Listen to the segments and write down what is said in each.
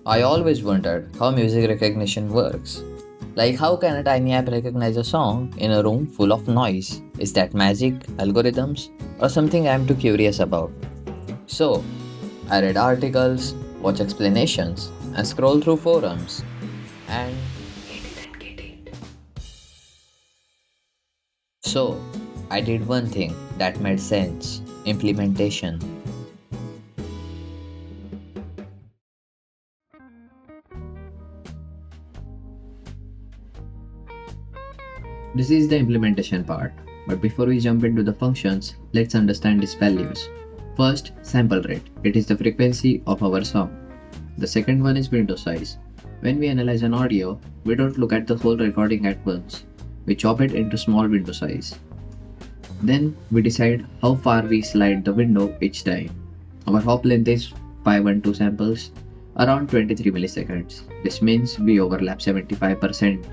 I always wondered how music recognition works. Like, how can a tiny app recognize a song in a room full of noise? Is that magic, algorithms, or something I'm too curious about? So, I read articles, watched explanations, and scrolled through forums, and so I did one thing that made sense: implementation. This is the implementation part, but before we jump into the functions, let's understand its values. First, sample rate. It is the frequency of our song. The second one is window size. When we analyze an audio, we don't look at the whole recording at once. We chop it into small window size. Then we decide how far we slide the window each time. Our hop length is 512 samples, around 23 milliseconds. This means we overlap 75%.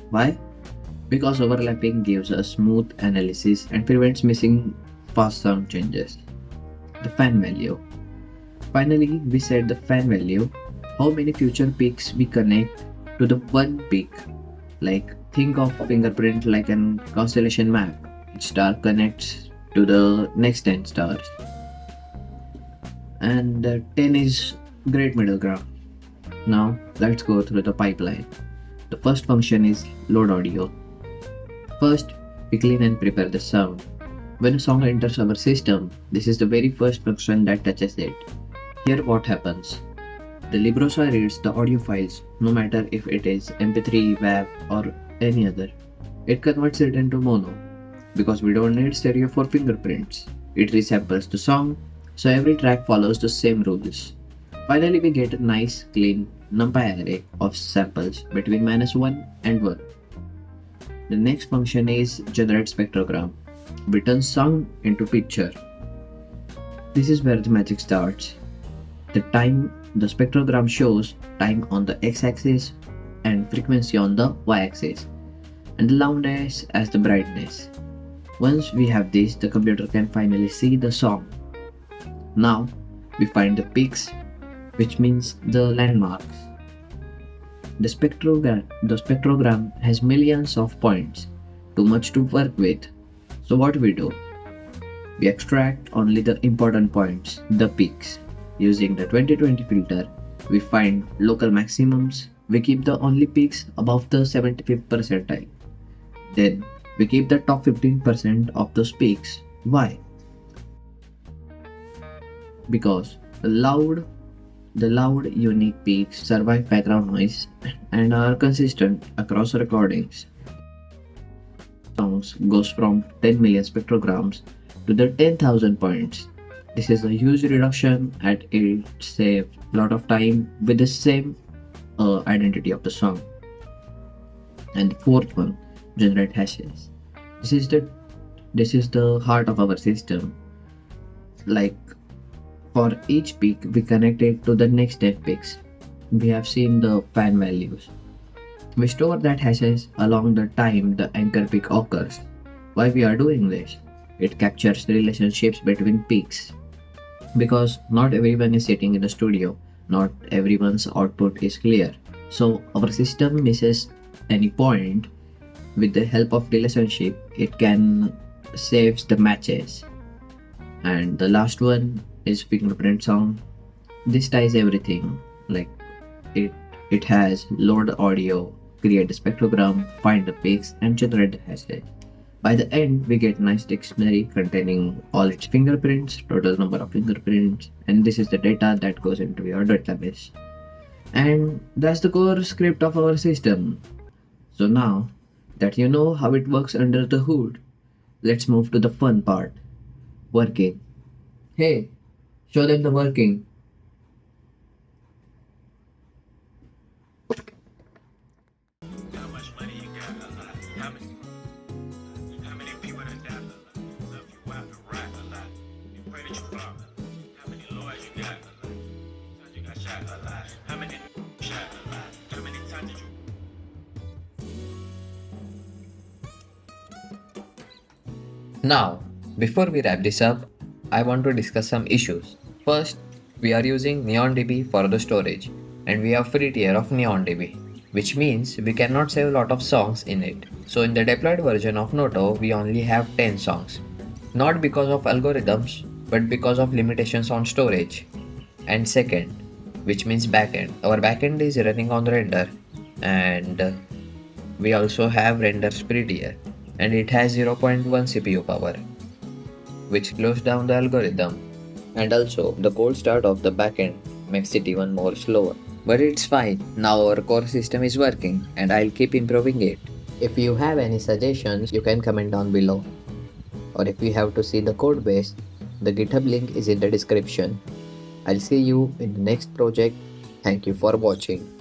Why? Because overlapping gives a smooth analysis and prevents missing fast sound changes. The fan value. Finally, we set the fan value, how many future peaks we connect to the one peak. Like, think of fingerprint like an constellation map. Each star connects to the next 10 stars. And 10 is great middle ground. Now, let's go through the pipeline. The first function is load audio. First, we clean and prepare the sound. When a song enters our system, this is the very first function that touches it. Here what happens. The LibreOffice reads the audio files, no matter if it is MP3, WAV or any other. It converts it into mono, because we don't need stereo for fingerprints. It resamples the song, so every track follows the same rules. Finally, we get a nice, clean NumPy array of samples between -1 and 1. The next function is generate spectrogram. We turn sound into picture. This is where the magic starts. The spectrogram shows time on the x-axis and frequency on the y-axis, and the loudness as the brightness. Once we have this, the computer can finally see the song. Now, we find the peaks, which means the landmarks. The spectrogram has millions of points, too much to work with. So what do? We extract only the important points, the peaks. Using the 2020 filter, we find local maximums. We keep the only peaks above the 75th percentile. Then we keep the top 15% of those peaks. Why? Because the loud unique peaks survive background noise and are consistent across recordings. Songs goes from 10 million spectrograms to the 10,000 points. This is a huge reduction and it saves a lot of time with the same identity of the song. And the fourth one, generate hashes. This is the heart of our system. Like, for each peak, we connect it to the next 10 peaks. We have seen the fan values. We store that hashes along the time the anchor peak occurs. Why we are doing this? It captures the relationships between peaks. Because not everyone is sitting in the studio, not everyone's output is clear. So our system misses any point. With the help of relationship, it can saves the matches. And the last one is fingerprint sound. This ties everything. Like, it has load audio, create a spectrogram, find the peaks, and generate the hashes. By the end, we get nice dictionary containing all its fingerprints, total number of fingerprints, and this is the data that goes into your database. And that's the core script of our system. So now that you know how it works under the hood, let's move to the fun part, working. Hey, show them the working. How much money you got? A lot. How many people that died? A lot. Love you out and rock a lot. You pray that you fall. How many lawyers you got? A lot. Times you got shot a lot. How many shot a lot? How many times did you? Now, before we wrap this up, I want to discuss some issues. First, we are using NeonDB for the storage. and we have free tier of NeonDB, which means we cannot save a lot of songs in it. So in the deployed version of Noto, we only have 10 songs. Not because of algorithms, but because of limitations on storage. And second, which means backend. Our backend is running on render, and we also have render free tier, and it has 0.1 CPU power, which slows down the algorithm. And also, the cold start of the backend makes it even more slower. But it's fine, now our core system is working and I'll keep improving it. If you have any suggestions, you can comment down below. Or if you have to see the code base, the GitHub link is in the description. I'll see you in the next project. Thank you for watching.